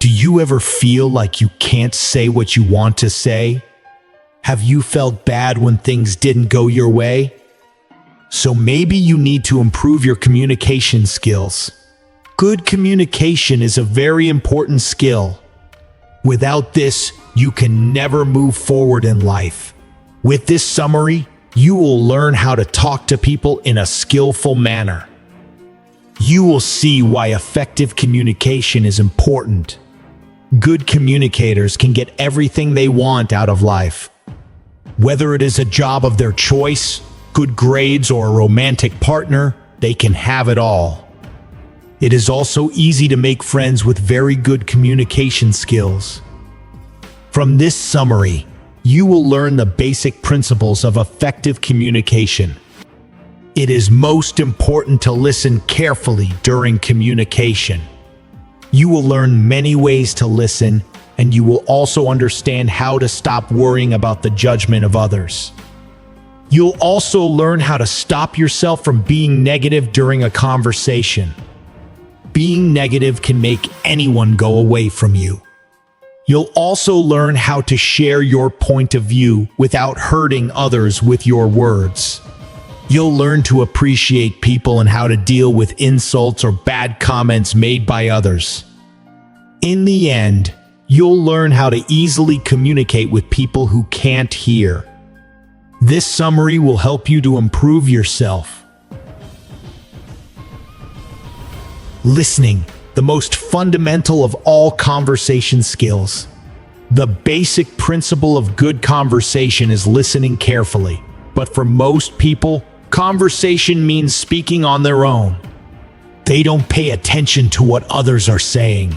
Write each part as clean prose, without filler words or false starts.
Do you ever feel like you can't say what you want to say? Have you felt bad when things didn't go your way? So maybe you need to improve your communication skills. Good communication is a very important skill. Without this, you can never move forward in life. With this summary, you will learn how to talk to people in a skillful manner. You will see why effective communication is important. Good communicators can get everything they want out of life. Whether it is a job of their choice, good grades, or a romantic partner, they can have it all. It is also easy to make friends with very good communication skills. From this summary, you will learn the basic principles of effective communication. It is most important to listen carefully during communication. You will learn many ways to listen, and you will also understand how to stop worrying about the judgment of others. You'll also learn how to stop yourself from being negative during a conversation. Being negative can make anyone go away from you. You'll also learn how to share your point of view without hurting others with your words. You'll learn to appreciate people and how to deal with insults or bad comments made by others. In the end, you'll learn how to easily communicate with people who can't hear. This summary will help you to improve yourself. Listening, the most fundamental of all conversation skills. The basic principle of good conversation is listening carefully. But for most people, conversation means speaking on their own. They don't pay attention to what others are saying.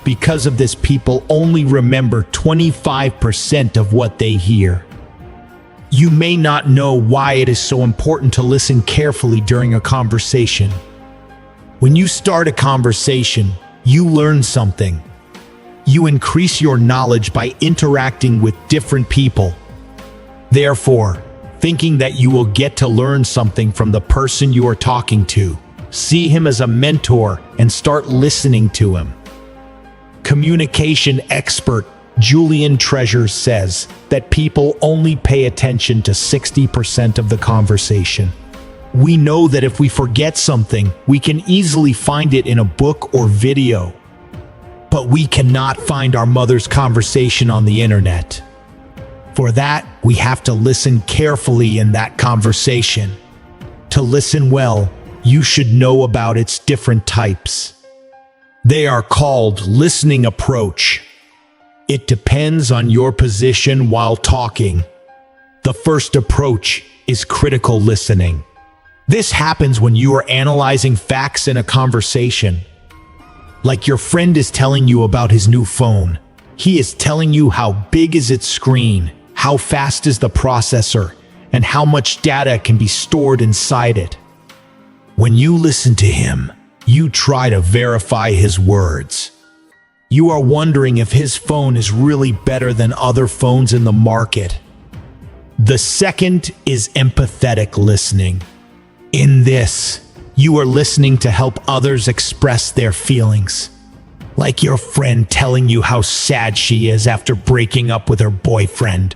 Because of this, people only remember 25% of what they hear. You may not know why it is so important to listen carefully during a conversation. When you start a conversation, you learn something. You increase your knowledge by interacting with different people. Therefore, thinking that you will get to learn something from the person you are talking to, see him as a mentor and start listening to him. Communication expert Julian Treasure says that people only pay attention to 60% of the conversation. We know that if we forget something, we can easily find it in a book or video. But we cannot find our mother's conversation on the internet. For that, we have to listen carefully in that conversation. To listen well, you should know about its different types. They are called listening approach. It depends on your position while talking. The first approach is critical listening. This happens when you are analyzing facts in a conversation. Like your friend is telling you about his new phone. He is telling you how big is its screen, how fast is the processor, and how much data can be stored inside it. When you listen to him, you try to verify his words. You are wondering if his phone is really better than other phones in the market. The second is empathetic listening. In this, you are listening to help others express their feelings. Like your friend telling you how sad she is after breaking up with her boyfriend.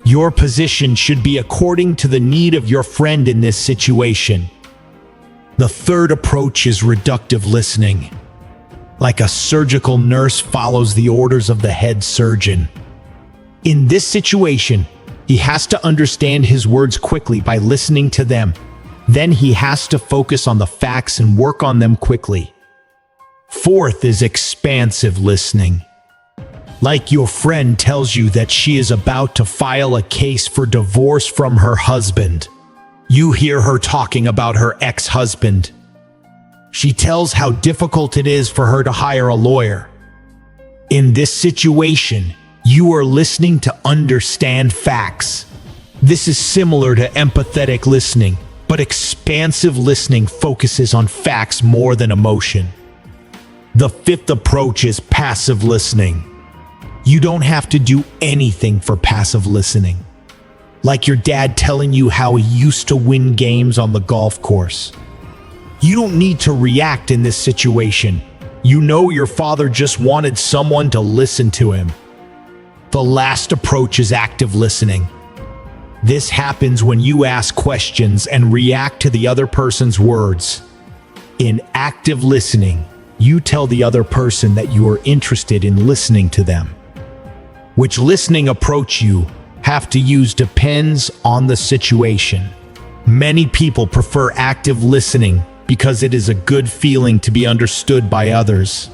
Your position should be according to the need of your friend in this situation. The third approach is reductive listening. Like a surgical nurse follows the orders of the head surgeon. In this situation, he has to understand his words quickly by listening to them. Then he has to focus on the facts and work on them quickly. Fourth is expansive listening. Like your friend tells you that she is about to file a case for divorce from her husband. You hear her talking about her ex-husband. She tells how difficult it is for her to hire a lawyer. In this situation, you are listening to understand facts. This is similar to empathetic listening, but expansive listening focuses on facts more than emotion. The fifth approach is passive listening. You don't have to do anything for passive listening. Like your dad telling you how he used to win games on the golf course. You don't need to react in this situation. You know your father just wanted someone to listen to him. The last approach is active listening. This happens when you ask questions and react to the other person's words. In active listening, you tell the other person that you are interested in listening to them. Which listening approach you have to use depends on the situation. Many people prefer active listening because it is a good feeling to be understood by others.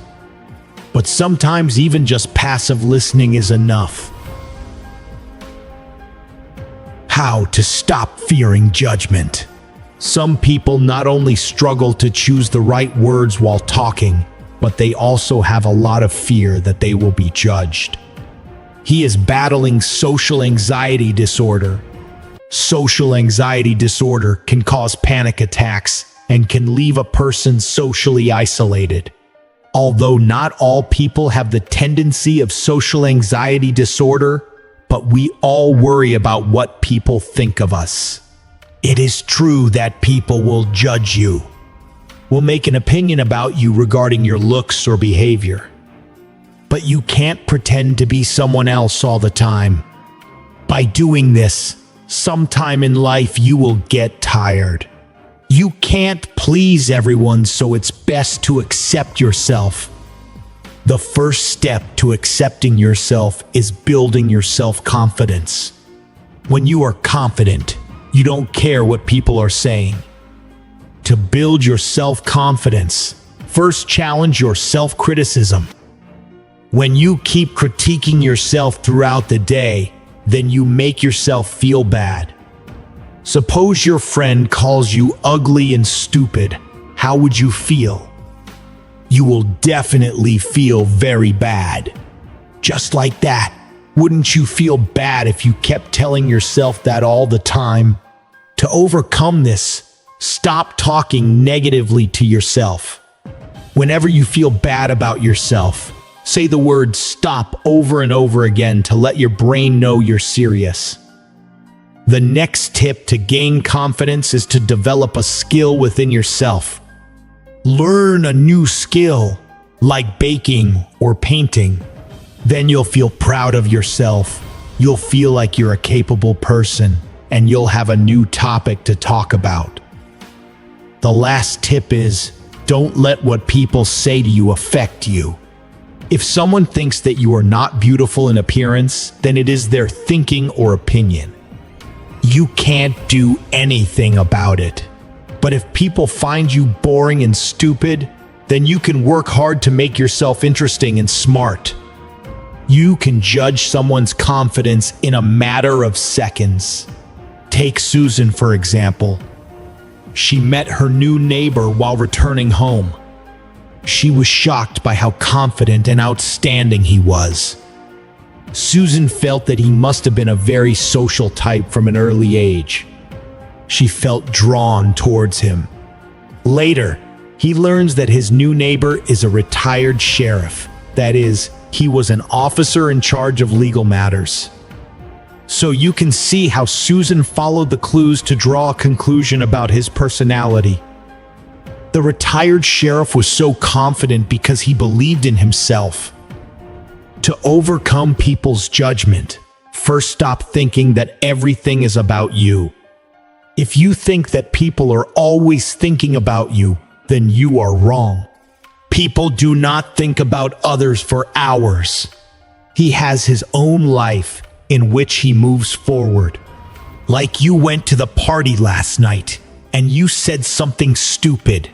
But sometimes even just passive listening is enough. How to stop fearing judgment. Some people not only struggle to choose the right words while talking, but they also have a lot of fear that they will be judged. He is battling social anxiety disorder. Social anxiety disorder can cause panic attacks and can leave a person socially isolated. Although not all people have the tendency of social anxiety disorder, but we all worry about what people think of us. It is true that people will judge you, will make an opinion about you regarding your looks or behavior. But you can't pretend to be someone else all the time. By doing this, sometime in life you will get tired. You can't please everyone, so it's best to accept yourself. The first step to accepting yourself is building your self-confidence. When you are confident, you don't care what people are saying. To build your self-confidence, first challenge your self-criticism. When you keep critiquing yourself throughout the day, then you make yourself feel bad. Suppose your friend calls you ugly and stupid. How would you feel? You will definitely feel very bad. Just like that, wouldn't you feel bad if you kept telling yourself that all the time? To overcome this, stop talking negatively to yourself. Whenever you feel bad about yourself, say the word stop over and over again to let your brain know you're serious. The next tip to gain confidence is to develop a skill within yourself. Learn a new skill, like baking or painting. Then you'll feel proud of yourself. You'll feel like you're a capable person, and you'll have a new topic to talk about. The last tip is, don't let what people say to you affect you. If someone thinks that you are not beautiful in appearance, then it is their thinking or opinion. You can't do anything about it. But if people find you boring and stupid, then you can work hard to make yourself interesting and smart. You can judge someone's confidence in a matter of seconds. Take Susan, for example. She met her new neighbor while returning home. She was shocked by how confident and outstanding he was. Susan felt that he must have been a very social type from an early age. She felt drawn towards him. Later, he learns that his new neighbor is a retired sheriff. That is, he was an officer in charge of legal matters. So you can see how Susan followed the clues to draw a conclusion about his personality. The retired sheriff was so confident because he believed in himself. To overcome people's judgment, first stop thinking that everything is about you. If you think that people are always thinking about you, then you are wrong. People do not think about others for hours. He has his own life in which he moves forward. Like you went to the party last night and you said something stupid.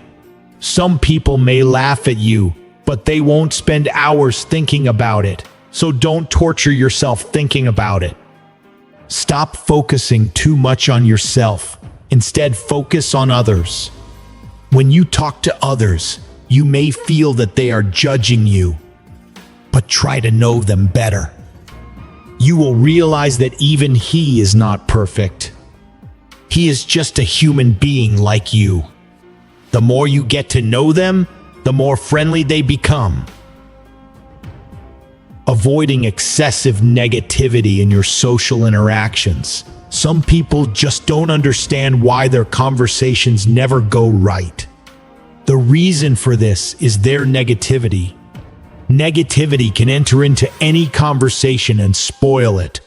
Some people may laugh at you, but they won't spend hours thinking about it. So don't torture yourself thinking about it. Stop focusing too much on yourself. Instead, focus on others. When you talk to others, you may feel that they are judging you, but try to know them better. You will realize that even he is not perfect. He is just a human being like you. The more you get to know them, the more friendly they become. Avoiding excessive negativity in your social interactions. Some people just don't understand why their conversations never go right. The The reason for this is their negativity. Negativity can enter into any conversation and spoil it.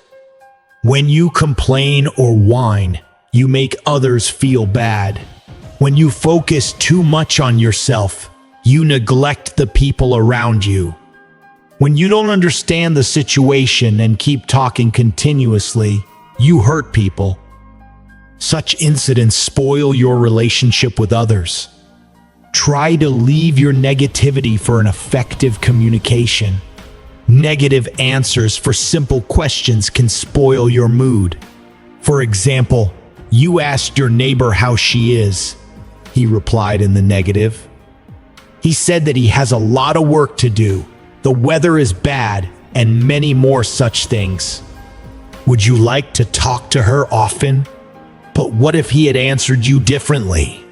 When you complain or whine, you make others feel bad. When you focus too much on yourself, you neglect the people around you. When you don't understand the situation and keep talking continuously, you hurt people. Such incidents spoil your relationship with others. Try to leave your negativity for an effective communication. Negative answers for simple questions can spoil your mood. For example, you asked your neighbor how she is. He replied in the negative. He said that he has a lot of work to do, the weather is bad, and many more such things. Would you like to talk to her often? But what if he had answered you differently?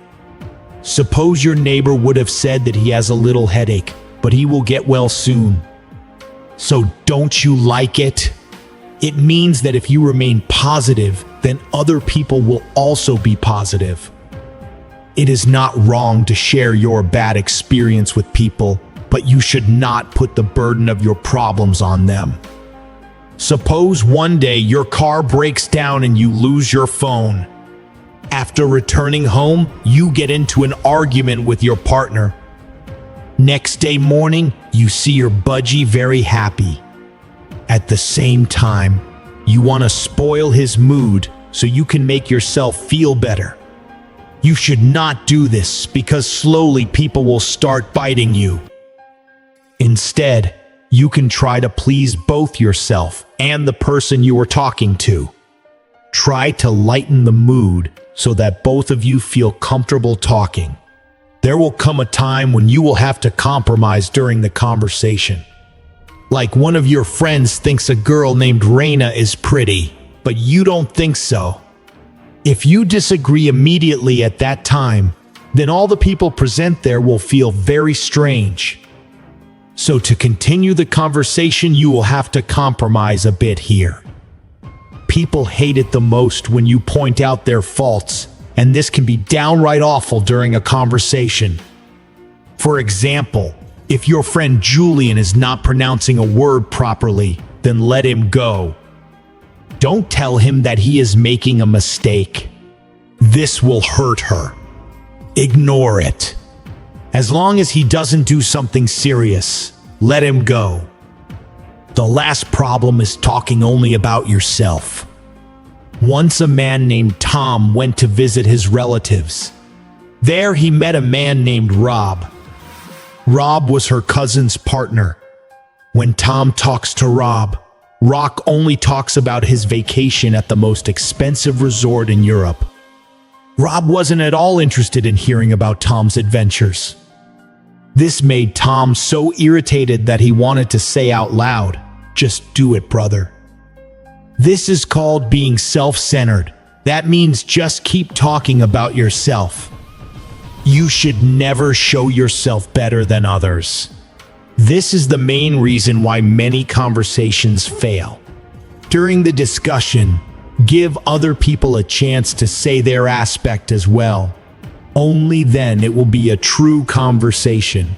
Suppose your neighbor would have said that he has a little headache, but he will get well soon. So don't you like it? It means that if you remain positive, then other people will also be positive. It is not wrong to share your bad experience with people, but you should not put the burden of your problems on them. Suppose one day your car breaks down and you lose your phone. After returning home, you get into an argument with your partner. Next day morning, you see your budgie very happy. At the same time, you want to spoil his mood so you can make yourself feel better. You should not do this because slowly people will start biting you. Instead, you can try to please both yourself and the person you are talking to. Try to lighten the mood so that both of you feel comfortable talking. There will come a time when you will have to compromise during the conversation. Like one of your friends thinks a girl named Raina is pretty, but you don't think so. If you disagree immediately at that time, then all the people present there will feel very strange. So to continue the conversation, you will have to compromise a bit here. People hate it the most when you point out their faults, and this can be downright awful during a conversation. For example, if your friend Julian is not pronouncing a word properly, then let him go. Don't tell him that he is making a mistake. This will hurt her. Ignore it. As long as he doesn't do something serious, let him go. The last problem is talking only about yourself. Once a man named Tom went to visit his relatives. There he met a man named Rob. Rob was her cousin's partner. When Tom talks to Rob, Rock only talks about his vacation at the most expensive resort in Europe. Rob wasn't at all interested in hearing about Tom's adventures. This made Tom so irritated that he wanted to say out loud, "Just do it, brother." This is called being self-centered. That means just keep talking about yourself. You should never show yourself better than others. This is the main reason why many conversations fail. During the discussion, give other people a chance to say their aspect as well. Only then it will be a true conversation.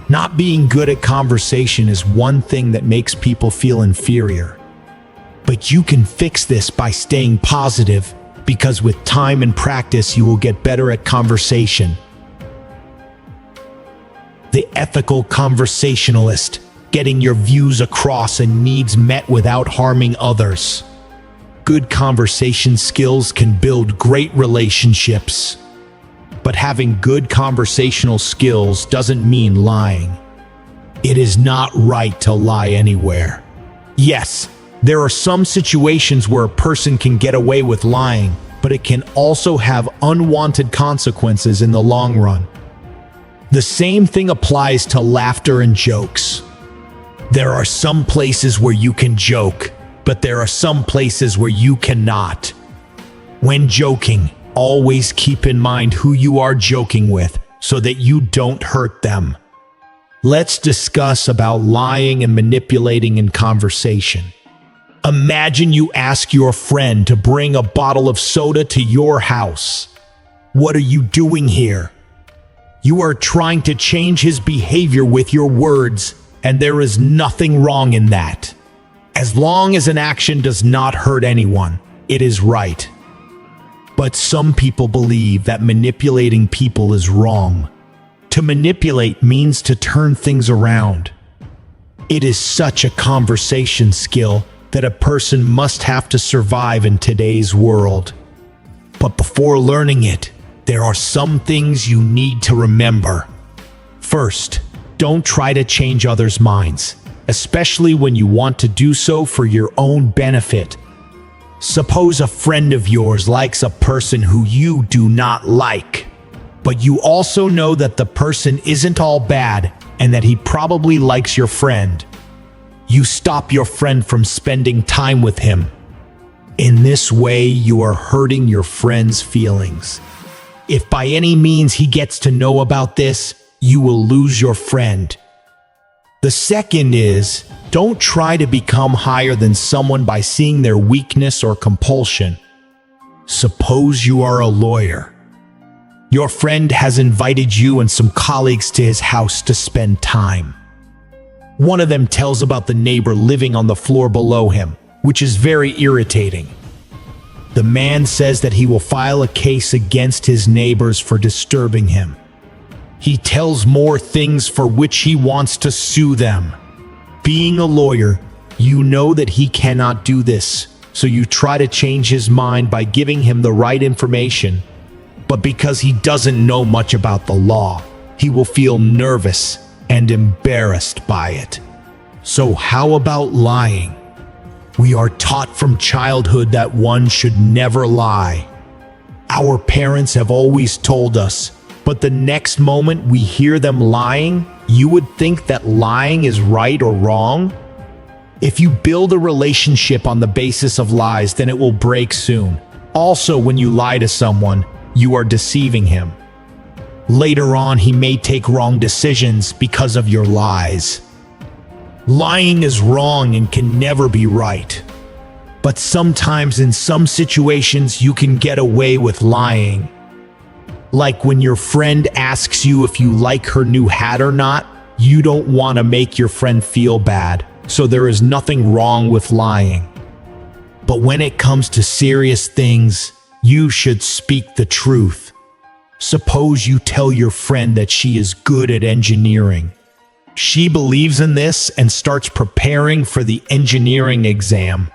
Not being good at conversation is one thing that makes people feel inferior. But you can fix this by staying positive, because with time and practice you will get better at conversation. The ethical conversationalist, getting your views across and needs met without harming others. Good conversation skills can build great relationships. But having good conversational skills doesn't mean lying. It is not right to lie anywhere. Yes, there are some situations where a person can get away with lying, but it can also have unwanted consequences in the long run. The same thing applies to laughter and jokes. There are some places where you can joke, but there are some places where you cannot. When joking, always keep in mind who you are joking with so that you don't hurt them. Let's discuss about lying and manipulating in conversation. Imagine you ask your friend to bring a bottle of soda to your house. What are you doing here? You are trying to change his behavior with your words, and there is nothing wrong in that. As long as an action does not hurt anyone, it is right. But some people believe that manipulating people is wrong. To manipulate means to turn things around. It is such a conversation skill that a person must have to survive in today's world. But before learning it, there are some things you need to remember. First, don't try to change others' minds, especially when you want to do so for your own benefit. Suppose a friend of yours likes a person who you do not like, but you also know that the person isn't all bad and that he probably likes your friend. You stop your friend from spending time with him. In this way, you are hurting your friend's feelings. If by any means he gets to know about this, you will lose your friend. The second is, don't try to become higher than someone by seeing their weakness or compulsion. Suppose you are a lawyer. Your friend has invited you and some colleagues to his house to spend time. One of them tells about the neighbor living on the floor below him, which is very irritating. The man says that he will file a case against his neighbors for disturbing him. He tells more things for which he wants to sue them. Being a lawyer, you know that he cannot do this, so you try to change his mind by giving him the right information. But because he doesn't know much about the law, he will feel nervous and embarrassed by it. So how about lying? We are taught from childhood that one should never lie. Our parents have always told us, but the next moment we hear them lying, you would think that lying is right or wrong? If you build a relationship on the basis of lies, then it will break soon. Also, when you lie to someone, you are deceiving him. Later on, he may take wrong decisions because of your lies. Lying is wrong and can never be right. But sometimes in some situations, you can get away with lying. Like when your friend asks you if you like her new hat or not, you don't want to make your friend feel bad, so there is nothing wrong with lying. But when it comes to serious things, you should speak the truth. Suppose you tell your friend that she is good at engineering. She believes in this and starts preparing for the engineering exam.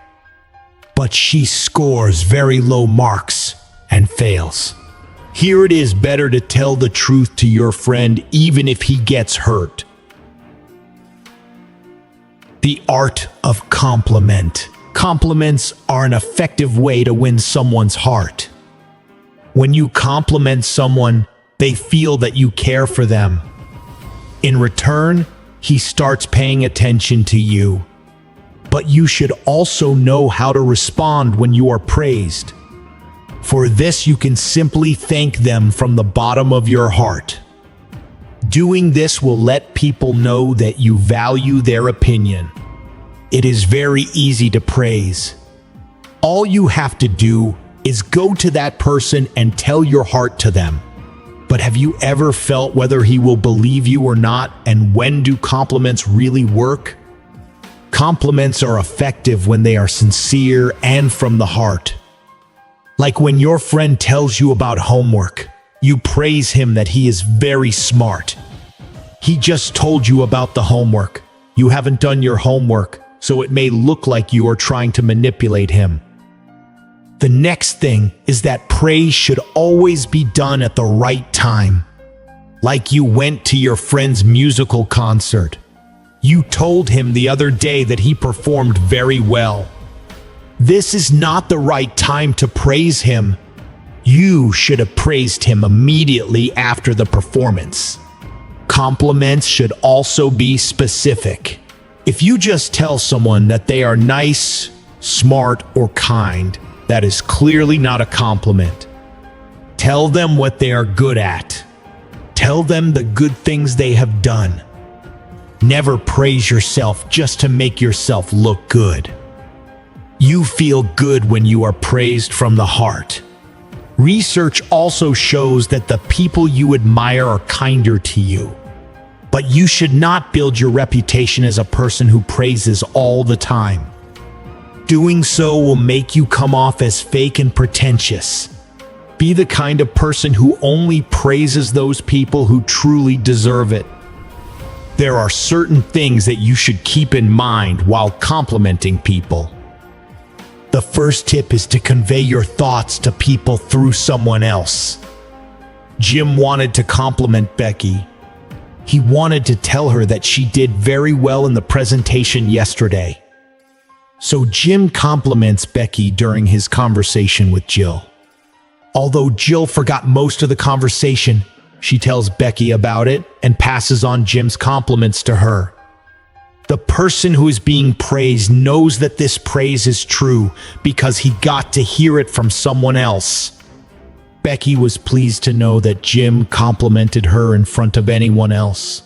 But she scores very low marks and fails. Here it is better to tell the truth to your friend even if he gets hurt. The art of compliment. Compliments are an effective way to win someone's heart. When you compliment someone, they feel that you care for them. In return, he starts paying attention to you. But you should also know how to respond when you are praised. For this, you can simply thank them from the bottom of your heart. Doing this will let people know that you value their opinion. It is very easy to praise. All you have to do is go to that person and tell your heart to them. But have you ever felt whether he will believe you or not, and when do compliments really work? Compliments are effective when they are sincere and from the heart. Like when your friend tells you about homework, you praise him that he is very smart. He just told you about the homework. You haven't done your homework, so it may look like you are trying to manipulate him. The next thing is that praise should always be done at the right time. Like you went to your friend's musical concert. You told him the other day that he performed very well. This is not the right time to praise him. You should have praised him immediately after the performance. Compliments should also be specific. If you just tell someone that they are nice, smart, or kind, that is clearly not a compliment. Tell them what they are good at. Tell them the good things they have done. Never praise yourself just to make yourself look good. You feel good when you are praised from the heart. Research also shows that the people you admire are kinder to you. But you should not build your reputation as a person who praises all the time. Doing so will make you come off as fake and pretentious. Be the kind of person who only praises those people who truly deserve it. There are certain things that you should keep in mind while complimenting people. The first tip is to convey your thoughts to people through someone else. Jim wanted to compliment Becky. He wanted to tell her that she did very well in the presentation yesterday. So Jim compliments Becky during his conversation with Jill. Although Jill forgot most of the conversation, she tells Becky about it and passes on Jim's compliments to her. The person who is being praised knows that this praise is true because he got to hear it from someone else. Becky was pleased to know that Jim complimented her in front of anyone else.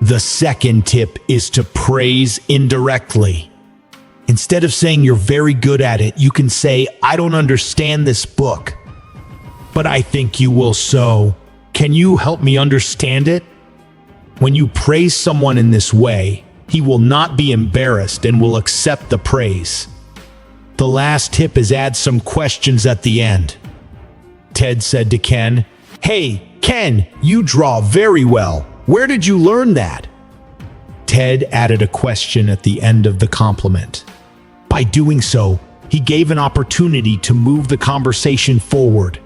The second tip is to praise indirectly. Instead of saying you're very good at it, you can say, "I don't understand this book, but I think you will, so can you help me understand it?" When you praise someone in this way, he will not be embarrassed and will accept the praise. The last tip is add some questions at the end. Ted said to Ken, "Hey, Ken, you draw very well. Where did you learn that?" Ted added a question at the end of the compliment. By doing so, he gave an opportunity to move the conversation forward.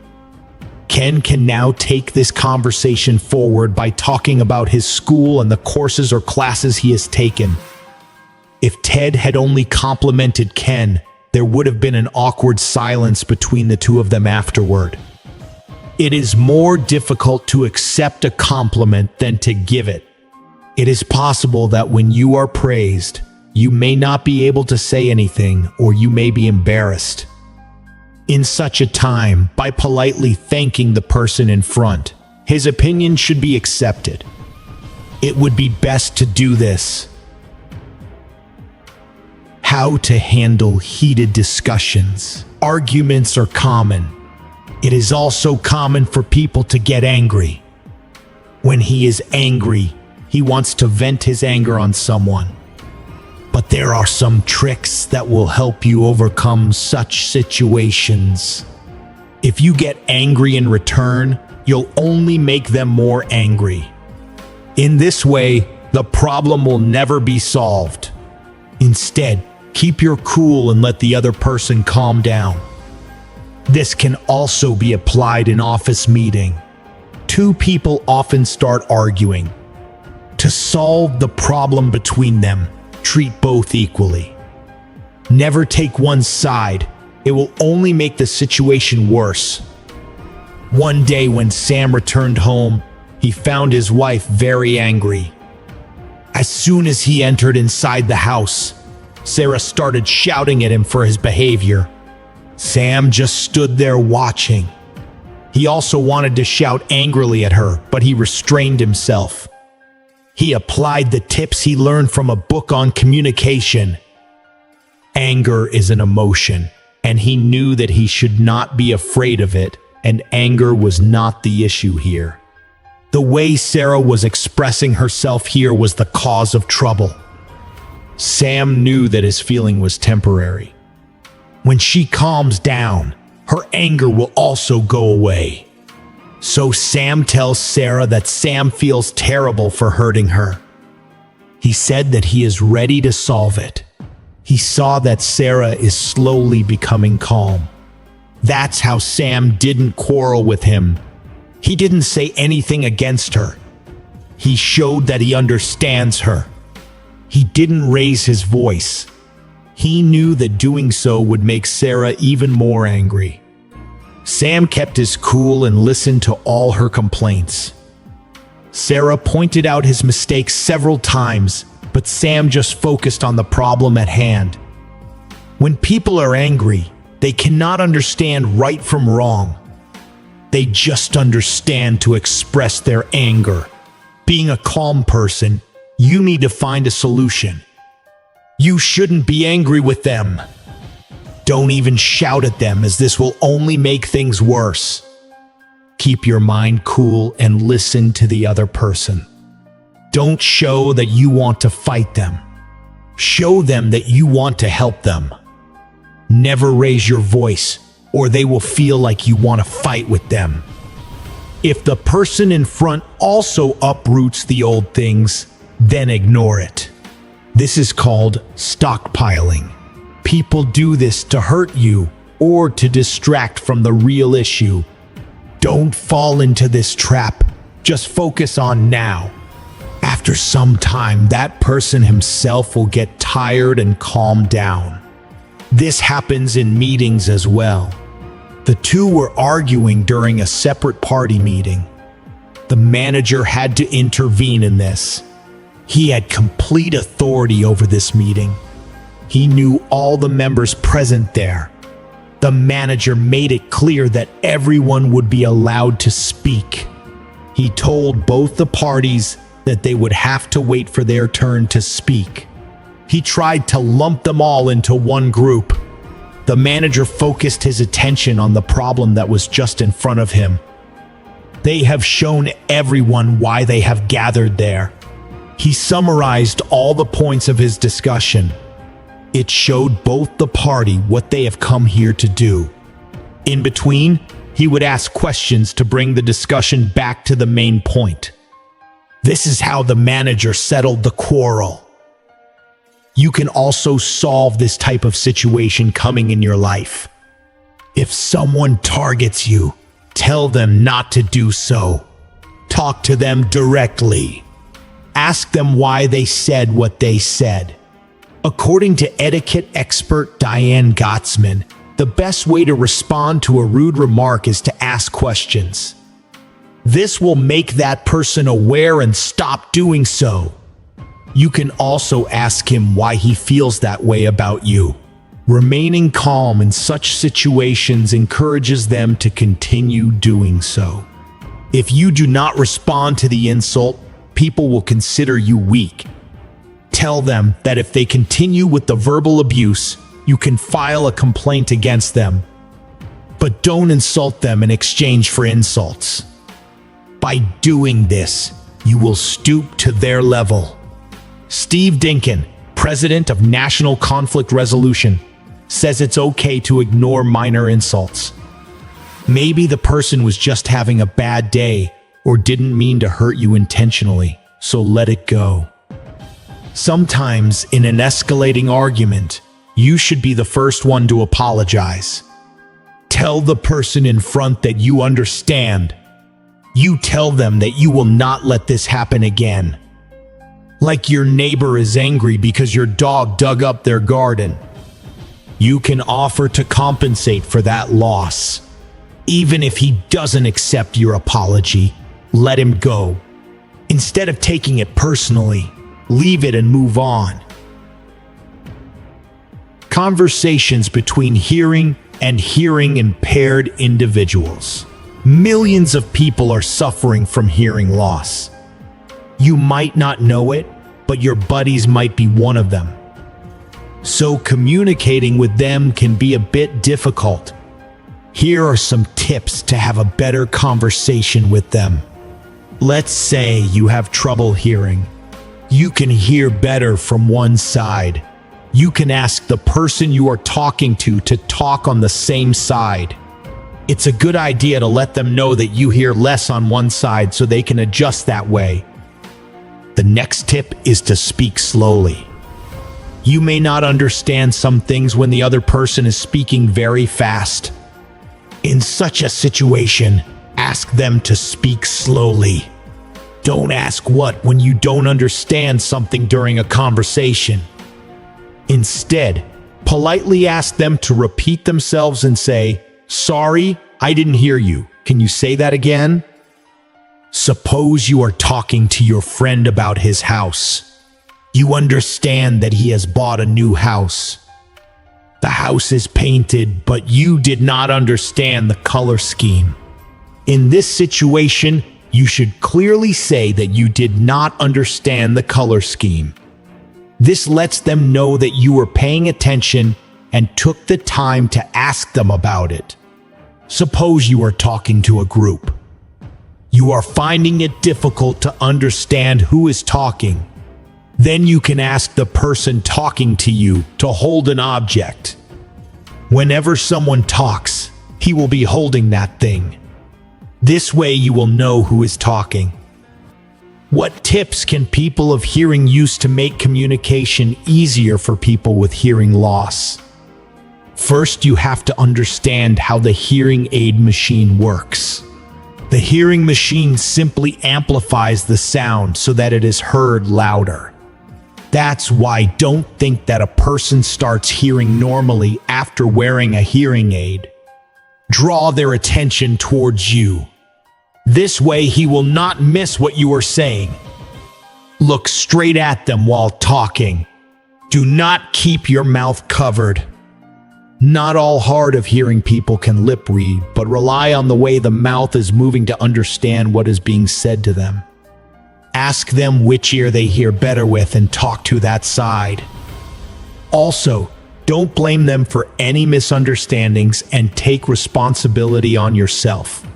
Ken can now take this conversation forward by talking about his school and the courses or classes he has taken. If Ted had only complimented Ken, there would have been an awkward silence between the two of them afterward. It is more difficult to accept a compliment than to give it. It is possible that when you are praised, you may not be able to say anything or you may be embarrassed. In such a time, by politely thanking the person in front, his opinion should be accepted. It would be best to do this. How to handle heated discussions. Arguments are common. It is also common for people to get angry. When he is angry, he wants to vent his anger on someone. But there are some tricks that will help you overcome such situations. If you get angry in return, you'll only make them more angry. In this way, the problem will never be solved. Instead, keep your cool and let the other person calm down. This can also be applied in office meeting. Two people often start arguing. To solve the problem between them, treat both equally. Never take one side. It will only make the situation worse. One day when Sam returned home, he found his wife very angry. As soon as he entered inside the house, Sarah started shouting at him for his behavior. Sam just stood there watching. He also wanted to shout angrily at her, but he restrained himself. He applied the tips he learned from a book on communication. Anger is an emotion, and he knew that he should not be afraid of it, and anger was not the issue here. The way Sarah was expressing herself here was the cause of trouble. Sam knew that his feeling was temporary. When she calms down, her anger will also go away. So Sam tells Sarah that Sam feels terrible for hurting her. He said that he is ready to solve it. He saw that Sarah is slowly becoming calm. That's how Sam didn't quarrel with him. He didn't say anything against her. He showed that he understands her. He didn't raise his voice. He knew that doing so would make Sarah even more angry. Sam kept his cool and listened to all her complaints. Sarah pointed out his mistakes several times, but Sam just focused on the problem at hand. When people are angry, they cannot understand right from wrong. They just understand to express their anger. Being a calm person, you need to find a solution. You shouldn't be angry with them. Don't even shout at them, as this will only make things worse. Keep your mind cool and listen to the other person. Don't show that you want to fight them. Show them that you want to help them. Never raise your voice, or they will feel like you want to fight with them. If the person in front also uproots the old things, then ignore it. This is called stockpiling. People do this to hurt you or to distract from the real issue. Don't fall into this trap. Just focus on now. After some time, that person himself will get tired and calm down. This happens in meetings as well. The two were arguing during a separate party meeting. The manager had to intervene in this. He had complete authority over this meeting. He knew all the members present there. The manager made it clear that everyone would be allowed to speak. He told both the parties that they would have to wait for their turn to speak. He tried to lump them all into one group. The manager focused his attention on the problem that was just in front of him. They have shown everyone why they have gathered there. He summarized all the points of his discussion. It showed both the party what they have come here to do. In between, he would ask questions to bring the discussion back to the main point. This is how the manager settled the quarrel. You can also solve this type of situation coming in your life. If someone targets you, tell them not to do so. Talk to them directly. Ask them why they said what they said. According to etiquette expert Diane Gottsman, the best way to respond to a rude remark is to ask questions. This will make that person aware and stop doing so. You can also ask him why he feels that way about you. Remaining calm in such situations encourages them to continue doing so. If you do not respond to the insult, people will consider you weak. Tell them that if they continue with the verbal abuse, you can file a complaint against them. But don't insult them in exchange for insults. By doing this, you will stoop to their level. Steve Dinkin, president of National Conflict Resolution, says it's okay to ignore minor insults. Maybe the person was just having a bad day or didn't mean to hurt you intentionally, so let it go. Sometimes, in an escalating argument, you should be the first one to apologize. Tell the person in front that you understand. You tell them that you will not let this happen again. Like your neighbor is angry because your dog dug up their garden. You can offer to compensate for that loss. Even if he doesn't accept your apology, let him go. Instead of taking it personally, leave it and move on. Conversations between hearing and hearing impaired individuals. Millions of people are suffering from hearing loss. You might not know it, but your buddies might be one of them. So communicating with them can be a bit difficult. Here are some tips to have a better conversation with them. Let's say you have trouble hearing. You can hear better from one side. You can ask the person you are talking to talk on the same side. It's a good idea to let them know that you hear less on one side so they can adjust that way. The next tip is to speak slowly. You may not understand some things when the other person is speaking very fast. In such a situation, ask them to speak slowly. Don't ask what when you don't understand something during a conversation. Instead, politely ask them to repeat themselves and say, "Sorry, I didn't hear you. Can you say that again?" Suppose you are talking to your friend about his house. You understand that he has bought a new house. The house is painted, but you did not understand the color scheme. In this situation, you should clearly say that you did not understand the color scheme. This lets them know that you were paying attention and took the time to ask them about it. Suppose you are talking to a group. You are finding it difficult to understand who is talking. Then you can ask the person talking to you to hold an object. Whenever someone talks, he will be holding that thing. This way you will know who is talking. What tips can people of hearing use to make communication easier for people with hearing loss? First, you have to understand how the hearing aid machine works. The hearing machine simply amplifies the sound so that it is heard louder. That's why don't think that a person starts hearing normally after wearing a hearing aid. Draw their attention towards you. This way he will not miss what you are saying. Look straight at them while talking. Do not keep your mouth covered. Not all hard of hearing people can lip read, but rely on the way the mouth is moving to understand what is being said to them. Ask them which ear they hear better with and talk to that side. Also, don't blame them for any misunderstandings and take responsibility on yourself.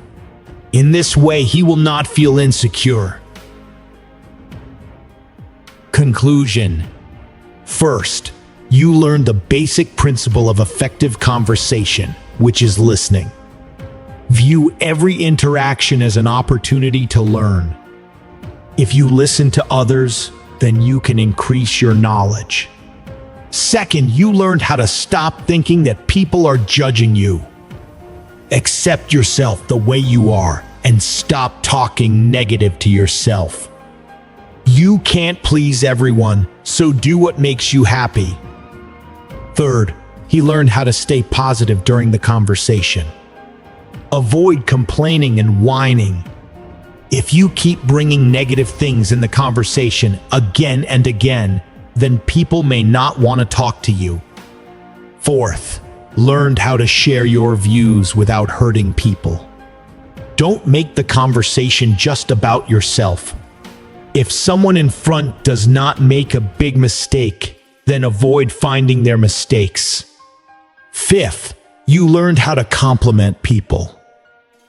In this way, he will not feel insecure. Conclusion. First, you learn the basic principle of effective conversation, which is listening. View every interaction as an opportunity to learn. If you listen to others, then you can increase your knowledge. Second, you learned how to stop thinking that people are judging you. Accept yourself the way you are and stop talking negative to yourself. You can't please everyone, so do what makes you happy. Third, he learned how to stay positive during the conversation. Avoid complaining and whining. If you keep bringing negative things in the conversation again and again, then people may not want to talk to you. Fourth, learned how to share your views without hurting people. Don't make the conversation just about yourself. If someone in front does not make a big mistake, then avoid finding their mistakes. Fifth, you learned how to compliment people.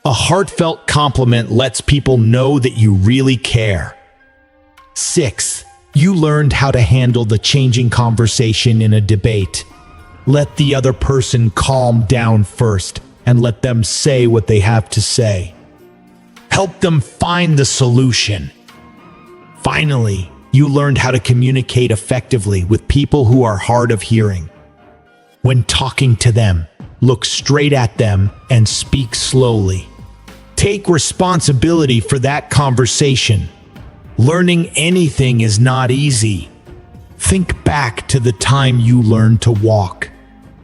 A heartfelt compliment lets people know that you really care. Sixth, you learned how to handle the changing conversation in a debate. Let the other person calm down first and let them say what they have to say. Help them find the solution. Finally, you learned how to communicate effectively with people who are hard of hearing. When talking to them, look straight at them and speak slowly. Take responsibility for that conversation. Learning anything is not easy. Think back to the time you learned to walk.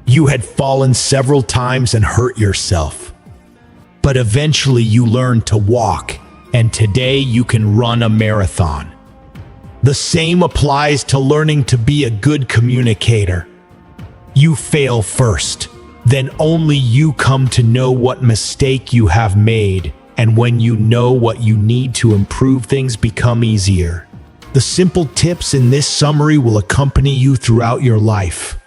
You had fallen several times and hurt yourself. But eventually you learned to walk, and today you can run a marathon. The same applies to learning to be a good communicator. You fail first, then only you come to know what mistake you have made, and when you know what you need to improve, things become easier. The simple tips in this summary will accompany you throughout your life.